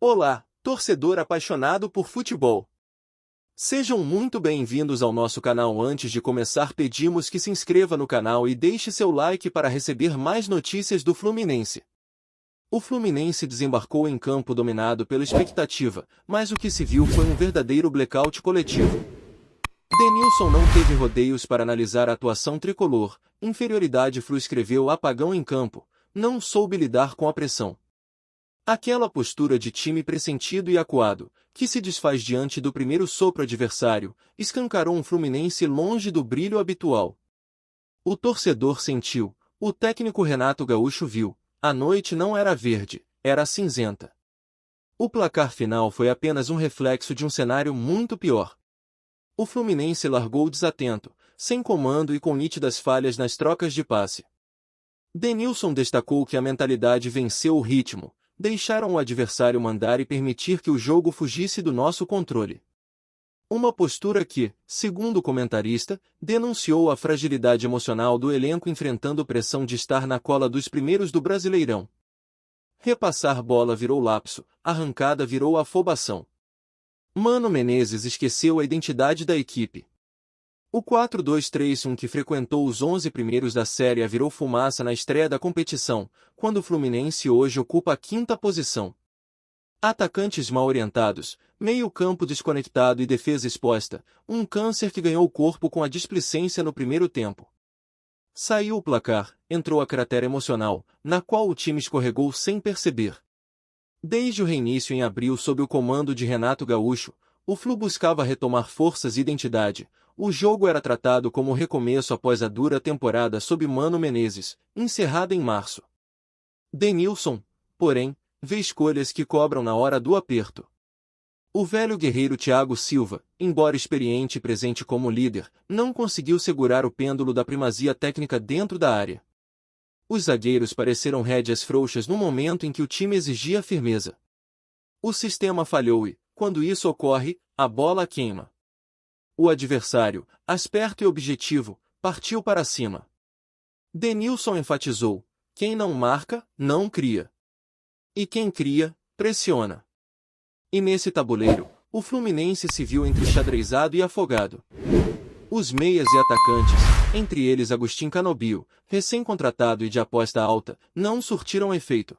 Olá, torcedor apaixonado por futebol. Sejam muito bem-vindos ao nosso canal. Antes de começar, pedimos que se inscreva no canal e deixe seu like para receber mais notícias do Fluminense. O Fluminense desembarcou em campo dominado pela expectativa, mas o que se viu foi um verdadeiro blackout coletivo. Denilson não teve rodeios para analisar a atuação tricolor. Inferioridade Flu escreveu apagão em campo, não soube lidar com a pressão. Aquela postura de time pressentido e acuado, que se desfaz diante do primeiro sopro adversário, escancarou um Fluminense longe do brilho habitual. O torcedor sentiu, o técnico Renato Gaúcho viu, a noite não era verde, era cinzenta. O placar final foi apenas um reflexo de um cenário muito pior. O Fluminense largou desatento, sem comando e com nítidas falhas nas trocas de passe. Denilson destacou que a mentalidade venceu o ritmo. Deixaram o adversário mandar e permitir que o jogo fugisse do nosso controle. Uma postura que, segundo o comentarista, denunciou a fragilidade emocional do elenco enfrentando pressão de estar na cola dos primeiros do Brasileirão. Repassar bola virou lapso, arrancada virou afobação. Mano Menezes esqueceu a identidade da equipe. O 4-2-3-1 que frequentou os 11 primeiros da Série A virou fumaça na estreia da competição, quando o Fluminense hoje ocupa a 5ª posição. Atacantes mal orientados, meio-campo desconectado e defesa exposta, um câncer que ganhou o corpo com a displicência no primeiro tempo. Saiu o placar, entrou a cratera emocional, na qual o time escorregou sem perceber. Desde o reinício em abril sob o comando de Renato Gaúcho, o Flu buscava retomar forças e identidade. O jogo era tratado como recomeço após a dura temporada sob Mano Menezes, encerrada em março. Denilson, porém, vê escolhas que cobram na hora do aperto. O velho guerreiro Thiago Silva, embora experiente e presente como líder, não conseguiu segurar o pêndulo da primazia técnica dentro da área. Os zagueiros pareceram rédeas frouxas no momento em que o time exigia firmeza. O sistema falhou e, quando isso ocorre, a bola queima. O adversário, esperto e objetivo, partiu para cima. Denilson enfatizou: quem não marca, não cria. E quem cria, pressiona. E nesse tabuleiro, o Fluminense se viu enxadrezado e afogado. Os meias e atacantes, entre eles Agustin Canobio, recém-contratado e de aposta alta, não surtiram efeito.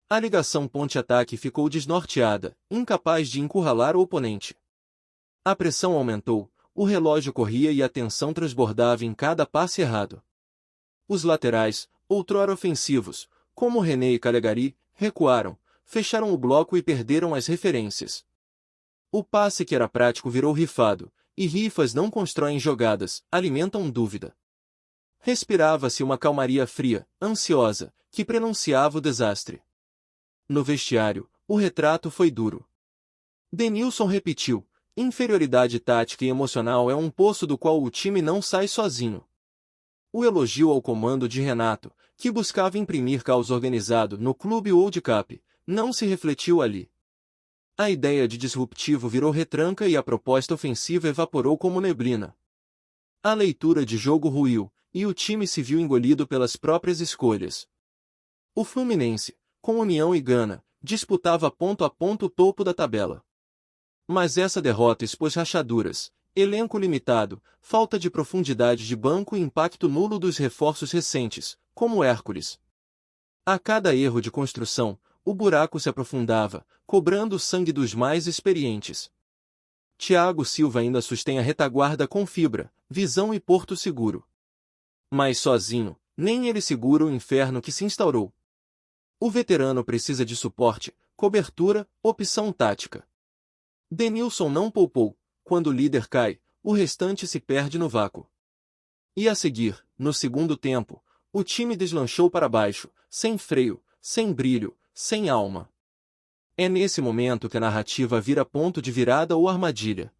A ligação ponte-ataque ficou desnorteada, incapaz de encurralar o oponente. A pressão aumentou, o relógio corria e a tensão transbordava em cada passe errado. Os laterais, outrora ofensivos, como René e Calegari, recuaram, fecharam o bloco e perderam as referências. O passe que era prático virou rifado, e rifas não constroem jogadas, alimentam dúvida. Respirava-se uma calmaria fria, ansiosa, que prenunciava o desastre. No vestiário, o retrato foi duro. Denilson repetiu: inferioridade tática e emocional é um poço do qual o time não sai sozinho. O elogio ao comando de Renato, que buscava imprimir caos organizado no clube World Cup, não se refletiu ali. A ideia de disruptivo virou retranca e a proposta ofensiva evaporou como neblina. A leitura de jogo ruiu, e o time se viu engolido pelas próprias escolhas. O Fluminense, com União e Gana, disputava ponto a ponto o topo da tabela. Mas essa derrota expôs rachaduras, elenco limitado, falta de profundidade de banco e impacto nulo dos reforços recentes, como Hércules. A cada erro de construção, o buraco se aprofundava, cobrando o sangue dos mais experientes. Thiago Silva ainda sustém a retaguarda com fibra, visão e porto seguro. Mas sozinho, nem ele segura o inferno que se instaurou. O veterano precisa de suporte, cobertura, opção tática. Denilson não poupou. Quando o líder cai, o restante se perde no vácuo. E a seguir, no segundo tempo, o time deslanchou para baixo, sem freio, sem brilho, sem alma. É nesse momento que a narrativa vira ponto de virada ou armadilha.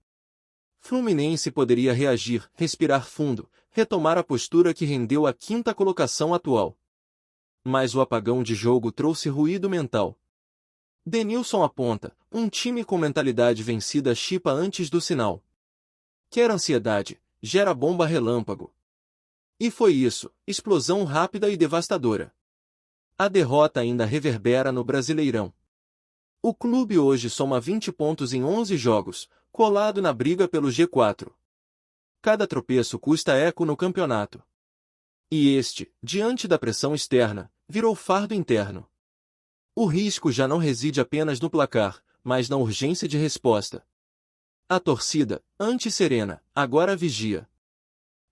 Fluminense poderia reagir, respirar fundo, retomar a postura que rendeu a 5ª colocação atual. Mas o apagão de jogo trouxe ruído mental. Denilson aponta: um time com mentalidade vencida chipa antes do sinal. Quer ansiedade, gera bomba relâmpago. E foi isso, explosão rápida e devastadora. A derrota ainda reverbera no Brasileirão. O clube hoje soma 20 pontos em 11 jogos, colado na briga pelo G4. Cada tropeço custa eco no campeonato. E este, diante da pressão externa, virou fardo interno. O risco já não reside apenas no placar, mas na urgência de resposta. A torcida, antes serena, agora vigia.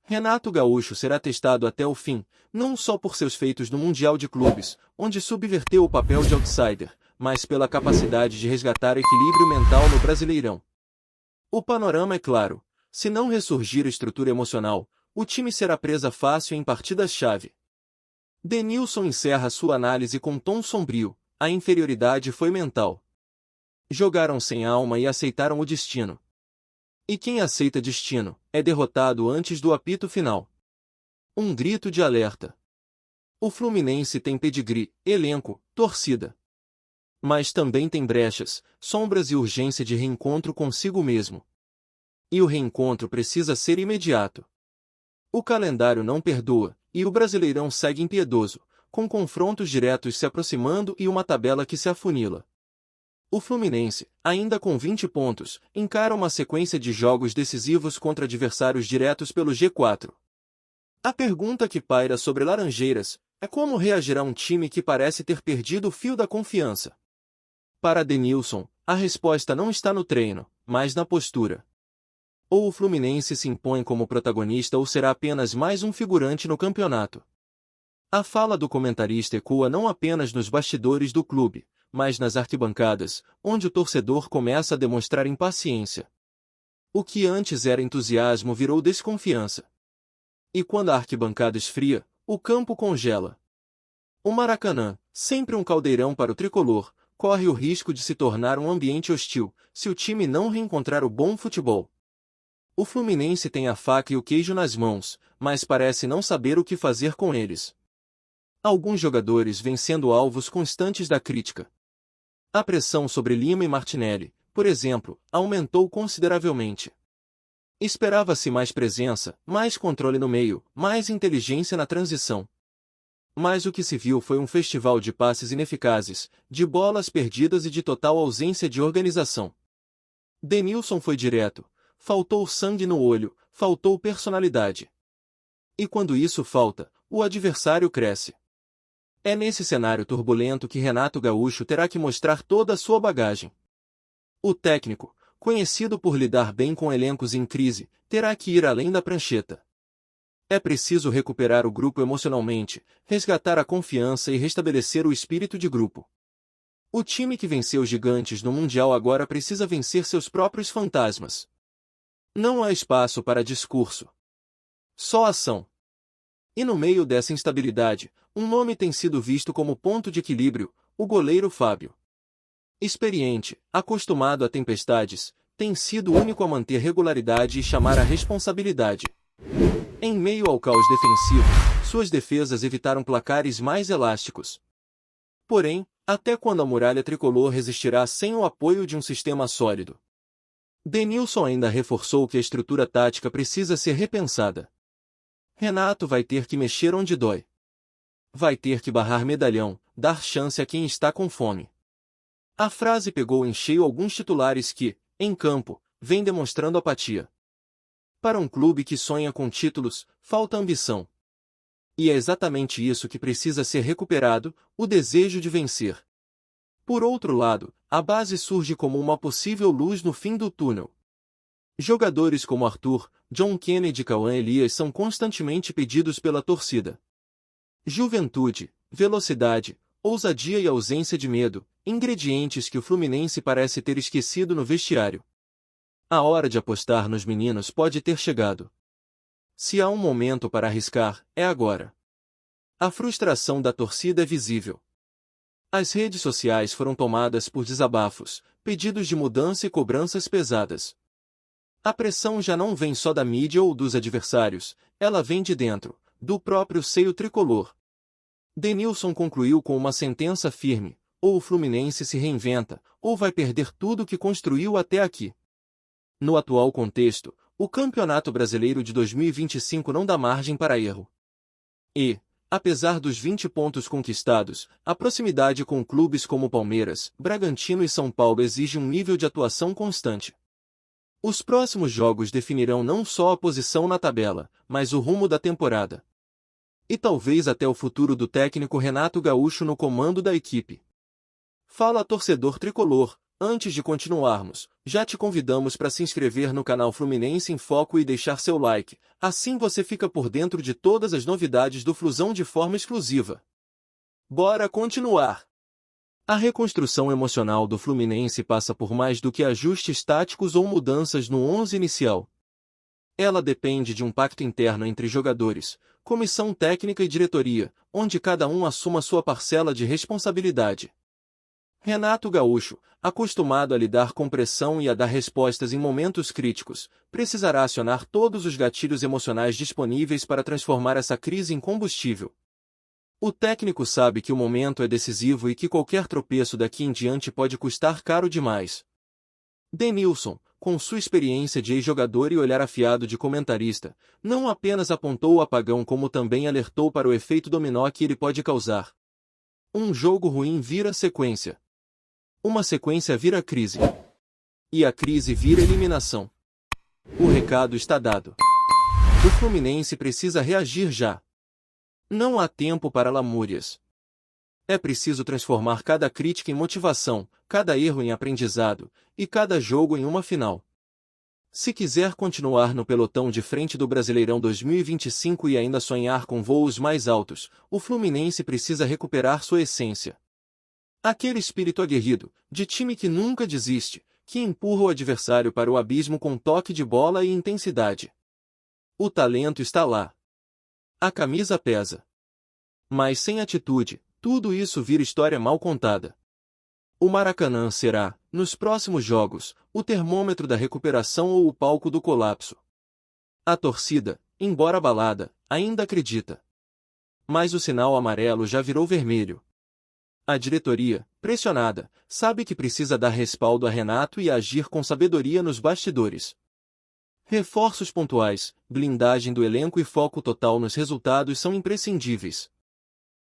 Renato Gaúcho será testado até o fim, não só por seus feitos no Mundial de Clubes, onde subverteu o papel de outsider, mas pela capacidade de resgatar equilíbrio mental no Brasileirão. O panorama é claro: se não ressurgir a estrutura emocional, o time será presa fácil em partidas-chave. Denilson encerra sua análise com tom sombrio: a inferioridade foi mental. Jogaram sem alma e aceitaram o destino. E quem aceita destino, é derrotado antes do apito final. Um grito de alerta. O Fluminense tem pedigree, elenco, torcida. Mas também tem brechas, sombras e urgência de reencontro consigo mesmo. E o reencontro precisa ser imediato. O calendário não perdoa, e o Brasileirão segue impiedoso, com confrontos diretos se aproximando e uma tabela que se afunila. O Fluminense, ainda com 20 pontos, encara uma sequência de jogos decisivos contra adversários diretos pelo G4. A pergunta que paira sobre Laranjeiras é como reagirá um time que parece ter perdido o fio da confiança. Para Denilson, a resposta não está no treino, mas na postura. Ou o Fluminense se impõe como protagonista ou será apenas mais um figurante no campeonato. A fala do comentarista ecoa não apenas nos bastidores do clube, mas nas arquibancadas, onde o torcedor começa a demonstrar impaciência. O que antes era entusiasmo virou desconfiança. E quando a arquibancada esfria, o campo congela. O Maracanã, sempre um caldeirão para o tricolor, corre o risco de se tornar um ambiente hostil, se o time não reencontrar o bom futebol. O Fluminense tem a faca e o queijo nas mãos, mas parece não saber o que fazer com eles. Alguns jogadores vêm sendo alvos constantes da crítica. A pressão sobre Lima e Martinelli, por exemplo, aumentou consideravelmente. Esperava-se mais presença, mais controle no meio, mais inteligência na transição. Mas o que se viu foi um festival de passes ineficazes, de bolas perdidas e de total ausência de organização. Denilson foi direto: faltou sangue no olho, faltou personalidade. E quando isso falta, o adversário cresce. É nesse cenário turbulento que Renato Gaúcho terá que mostrar toda a sua bagagem. O técnico, conhecido por lidar bem com elencos em crise, terá que ir além da prancheta. É preciso recuperar o grupo emocionalmente, resgatar a confiança e restabelecer o espírito de grupo. O time que venceu os gigantes no Mundial agora precisa vencer seus próprios fantasmas. Não há espaço para discurso. Só ação. E no meio dessa instabilidade, um nome tem sido visto como ponto de equilíbrio: o goleiro Fábio. Experiente, acostumado a tempestades, tem sido o único a manter regularidade e chamar a responsabilidade. Em meio ao caos defensivo, suas defesas evitaram placares mais elásticos. Porém, até quando a muralha tricolor resistirá sem o apoio de um sistema sólido? Denilson ainda reforçou que a estrutura tática precisa ser repensada. Renato vai ter que mexer onde dói. Vai ter que barrar medalhão, dar chance a quem está com fome. A frase pegou em cheio alguns titulares que, em campo, vêm demonstrando apatia. Para um clube que sonha com títulos, falta ambição. E é exatamente isso que precisa ser recuperado: o desejo de vencer. Por outro lado, a base surge como uma possível luz no fim do túnel. Jogadores como Arthur, John Kennedy e Cauã Elias são constantemente pedidos pela torcida. Juventude, velocidade, ousadia e ausência de medo, ingredientes que o Fluminense parece ter esquecido no vestiário. A hora de apostar nos meninos pode ter chegado. Se há um momento para arriscar, é agora. A frustração da torcida é visível. As redes sociais foram tomadas por desabafos, pedidos de mudança e cobranças pesadas. A pressão já não vem só da mídia ou dos adversários, ela vem de dentro, do próprio seio tricolor. Denilson concluiu com uma sentença firme: ou o Fluminense se reinventa, ou vai perder tudo o que construiu até aqui. No atual contexto, o Campeonato Brasileiro de 2025 não dá margem para erro. E, Apesar dos 20 pontos conquistados, a proximidade com clubes como Palmeiras, Bragantino e São Paulo exige um nível de atuação constante. Os próximos jogos definirão não só a posição na tabela, mas o rumo da temporada. E talvez até o futuro do técnico Renato Gaúcho no comando da equipe. Fala, torcedor tricolor, antes de continuarmos, já te convidamos para se inscrever no canal Fluminense em Foco e deixar seu like, assim você fica por dentro de todas as novidades do Flusão de forma exclusiva. Bora continuar! A reconstrução emocional do Fluminense passa por mais do que ajustes táticos ou mudanças no 11 inicial. Ela depende de um pacto interno entre jogadores, comissão técnica e diretoria, onde cada um assuma sua parcela de responsabilidade. Renato Gaúcho, acostumado a lidar com pressão e a dar respostas em momentos críticos, precisará acionar todos os gatilhos emocionais disponíveis para transformar essa crise em combustível. O técnico sabe que o momento é decisivo e que qualquer tropeço daqui em diante pode custar caro demais. Denilson, com sua experiência de ex-jogador e olhar afiado de comentarista, não apenas apontou o apagão como também alertou para o efeito dominó que ele pode causar. Um jogo ruim vira sequência. Uma sequência vira crise. E a crise vira eliminação. O recado está dado. O Fluminense precisa reagir já. Não há tempo para lamúrias. É preciso transformar cada crítica em motivação, cada erro em aprendizado, e cada jogo em uma final. Se quiser continuar no pelotão de frente do Brasileirão 2025 e ainda sonhar com voos mais altos, o Fluminense precisa recuperar sua essência. Aquele espírito aguerrido, de time que nunca desiste, que empurra o adversário para o abismo com toque de bola e intensidade. O talento está lá. A camisa pesa. Mas sem atitude, tudo isso vira história mal contada. O Maracanã será, nos próximos jogos, o termômetro da recuperação ou o palco do colapso. A torcida, embora abalada, ainda acredita. Mas o sinal amarelo já virou vermelho. A diretoria, pressionada, sabe que precisa dar respaldo a Renato e agir com sabedoria nos bastidores. Reforços pontuais, blindagem do elenco e foco total nos resultados são imprescindíveis.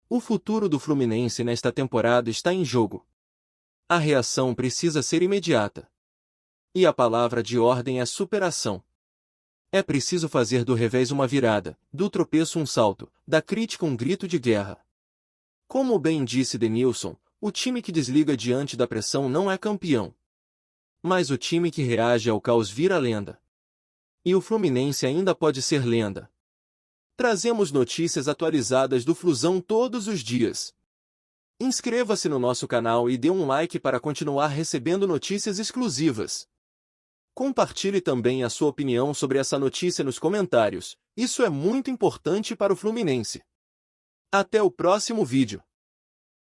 O futuro do Fluminense nesta temporada está em jogo. A reação precisa ser imediata. E a palavra de ordem é superação. É preciso fazer do revés uma virada, do tropeço um salto, da crítica um grito de guerra. Como bem disse Denilson, o time que desliga diante da pressão não é campeão. Mas o time que reage ao caos vira lenda. E o Fluminense ainda pode ser lenda. Trazemos notícias atualizadas do Flusão todos os dias. Inscreva-se no nosso canal e dê um like para continuar recebendo notícias exclusivas. Compartilhe também a sua opinião sobre essa notícia nos comentários, isso é muito importante para o Fluminense. Até o próximo vídeo.